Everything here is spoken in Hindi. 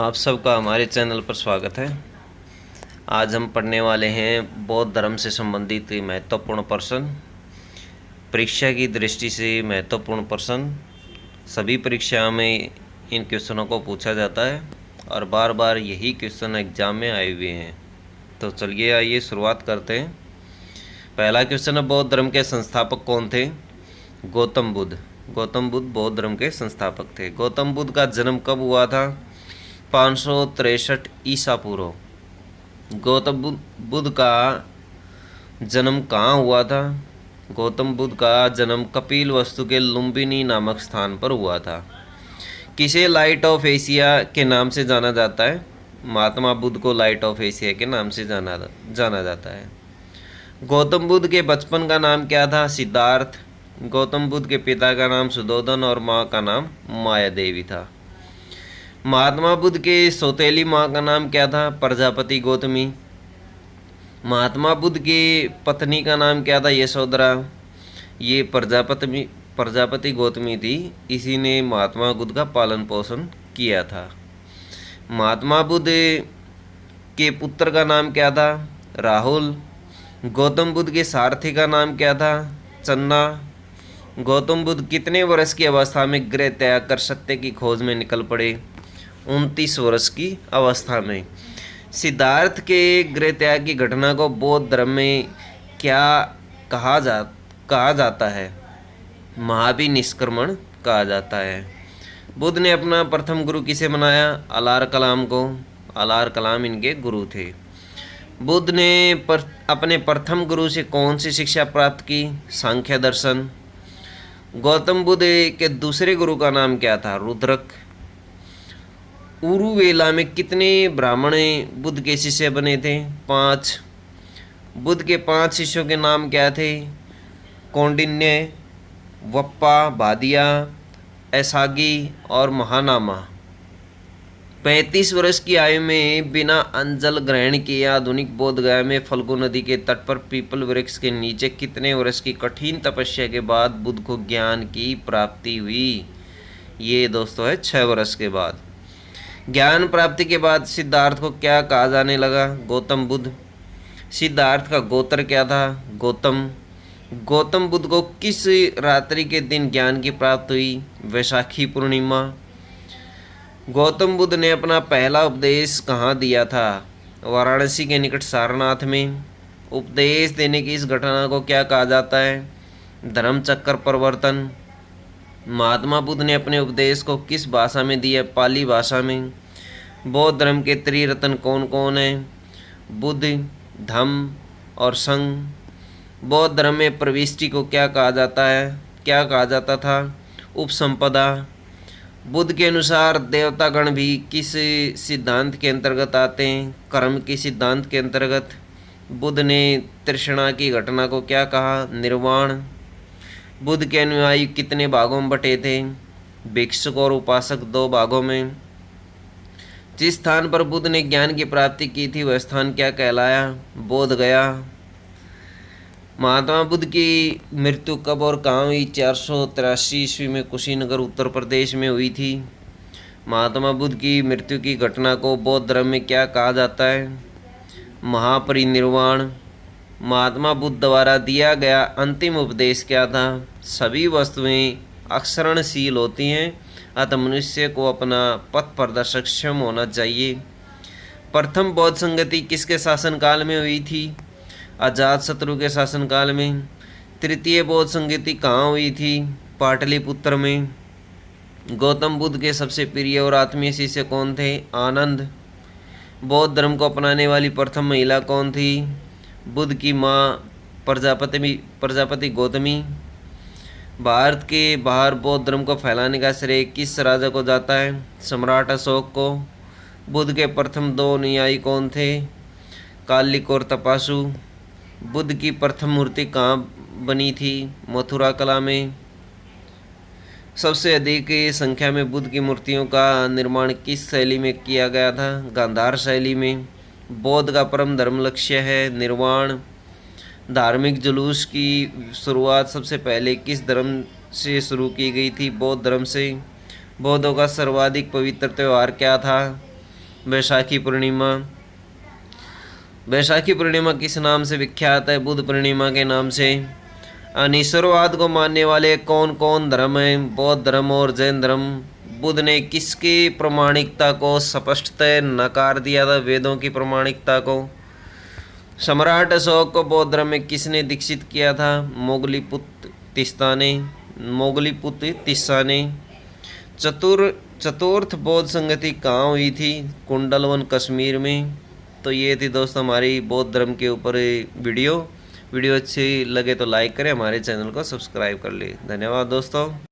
आप सबका हमारे चैनल पर स्वागत है। आज हम पढ़ने वाले हैं बौद्ध धर्म से संबंधित महत्वपूर्ण प्रश्न। परीक्षा की दृष्टि से महत्वपूर्ण प्रश्न। सभी परीक्षाओं में इन क्वेश्चनों को पूछा जाता है और बार बार यही क्वेश्चन एग्जाम में आए हुए हैं। तो चलिए आइए शुरुआत करते हैं। पहला क्वेश्चन है, बौद्ध धर्म के संस्थापक कौन थे? गौतम बुद्ध। गौतम बुद्ध बौद्ध धर्म के संस्थापक थे। गौतम बुद्ध का जन्म कब हुआ था? 563 ईसा पूर्व। गौतम बुद्ध का जन्म कहाँ हुआ था? गौतम बुद्ध का जन्म कपिल वस्तु के लुम्बिनी नामक स्थान पर हुआ था। किसे लाइट ऑफ एशिया के नाम से जाना जाता है? महात्मा बुद्ध को लाइट ऑफ एशिया के नाम से जाना जाता है। गौतम बुद्ध के बचपन का नाम क्या था? सिद्धार्थ। गौतम बुद्ध के पिता का नाम सुधोधन और माँ का नाम माया देवी था। महात्मा बुद्ध के सौतेली माँ का नाम क्या था? प्रजापति गौतमी। महात्मा बुद्ध की पत्नी का नाम क्या था? यशोधरा। ये प्रजापति गौतमी थी, इसी ने महात्मा बुद्ध का पालन पोषण किया था। महात्मा बुद्ध के पुत्र का नाम क्या था? राहुल। गौतम बुद्ध के सारथी का नाम क्या था? चन्ना। गौतम बुद्ध कितने वर्ष की अवस्था में गृह त्याग कर सत्य की खोज में निकल पड़े? 29 वर्ष की अवस्था में। सिद्धार्थ के गृह त्याग की घटना को बौद्ध धर्म में क्या कहा जाता है? महाभिनिष्क्रमण कहा जाता है। बुद्ध ने अपना प्रथम गुरु किसे बनाया? अलार कलाम को। अलार कलाम इनके गुरु थे। बुद्ध ने अपने प्रथम गुरु से कौन सी शिक्षा प्राप्त की? सांख्य दर्शन। गौतम बुद्ध के दूसरे गुरु का नाम क्या था? रुद्रक। उरुवेला में कितने ब्राह्मण बुद्ध के शिष्य बने थे? 5। बुद्ध के 5 शिष्यों के नाम क्या थे? कौंडिन्य, वप्पा, भादिया, ऐसागी और महानामा। 35 वर्ष की आयु में बिना अंजल ग्रहण किए आधुनिक बोध गया में फल्गु नदी के तट पर पीपल वृक्ष के नीचे कितने वर्ष की कठिन तपस्या के बाद बुद्ध को ज्ञान की प्राप्ति हुई? ये दोस्तों है 6 वर्ष के बाद। ज्ञान प्राप्ति के बाद सिद्धार्थ को क्या कहा जाने लगा? गौतम बुद्ध। सिद्धार्थ का गोत्र क्या था? गौतम। गौतम बुद्ध को किस रात्रि के दिन ज्ञान की प्राप्ति हुई? वैशाखी पूर्णिमा। गौतम बुद्ध ने अपना पहला उपदेश कहाँ दिया था? वाराणसी के निकट सारनाथ में। उपदेश देने की इस घटना को क्या कहा जाता है? धर्म चक्र परिवर्तन। महात्मा बुद्ध ने अपने उपदेश को किस भाषा में दिया? पाली भाषा में। बौद्ध धर्म के त्रिरत्न कौन कौन है? बुद्ध, धम्म और संघ। बौद्ध धर्म में प्रविष्टि को क्या कहा जाता था? उपसंपदा। बुद्ध के अनुसार देवतागण भी किस सिद्धांत के अंतर्गत आते हैं? कर्म के सिद्धांत के अंतर्गत। बुद्ध ने तृष्णा की घटना को क्या कहा? निर्वाण। बुद्ध के अनुयायी कितने भागों में बटे थे? भिक्षुक और उपासक 2 भागों में। जिस स्थान पर बुद्ध ने ज्ञान की प्राप्ति की थी वह स्थान क्या कहलाया? बोध गया। महात्मा बुद्ध की मृत्यु कब और कहाँ हुई? 483 ईस्वी में कुशीनगर उत्तर प्रदेश में हुई थी। महात्मा बुद्ध की मृत्यु की घटना को बौद्ध धर्म में क्या कहा जाता है? महापरिनिर्वाण। महात्मा बुद्ध द्वारा दिया गया अंतिम उपदेश क्या था? सभी वस्तुएं अक्षरणशील होती हैं, अतः मनुष्य को अपना पथ प्रदर्शक क्षम होना चाहिए। प्रथम बौद्ध संगति किसके शासनकाल में हुई थी? अजातशत्रु के शासनकाल में। तृतीय बौद्ध संगति कहाँ हुई थी? पाटलिपुत्र में। गौतम बुद्ध के सबसे प्रिय और आत्मीय शिष्य कौन थे? आनंद। बौद्ध धर्म को अपनाने वाली प्रथम महिला कौन थी? बुद्ध की माँ प्रजापति गौतमी। भारत के बाहर बौद्ध धर्म को फैलाने का श्रेय किस राजा को जाता है? सम्राट अशोक को। बुद्ध के प्रथम 2 अनुयायी कौन थे? कालिक और तपासु। बुद्ध की प्रथम मूर्ति कहाँ बनी थी? मथुरा कला में। सबसे अधिक संख्या में बुद्ध की मूर्तियों का निर्माण किस शैली में किया गया था? गांधार शैली में। बौद्ध का परम धर्म लक्ष्य है निर्वाण। धार्मिक जुलूस की शुरुआत सबसे पहले किस धर्म से शुरू की गई थी? बौद्ध धर्म से। बौद्धों का सर्वाधिक पवित्र त्यौहार क्या था? बैसाखी पूर्णिमा। बैसाखी पूर्णिमा किस नाम से विख्यात है? बुद्ध पूर्णिमा के नाम से। अनिश्वरवाद को मानने वाले कौन कौन धर्म हैं? बौद्ध धर्म और जैन धर्म। बुद्ध ने किसकी प्रामाणिकता को स्पष्टतः नकार दिया था? वेदों की प्रामाणिकता को। सम्राट अशोक को बौद्ध धर्म में किसने दीक्षित किया था? मोगलीपुत्र तिस्सा ने। चतुर्थ बौद्ध संगति कहाँ हुई थी? कुंडलवन कश्मीर में। तो ये थी दोस्तों हमारी बौद्ध धर्म के ऊपर वीडियो अच्छी लगे तो लाइक करें, हमारे चैनल को सब्सक्राइब कर ले। धन्यवाद दोस्तों।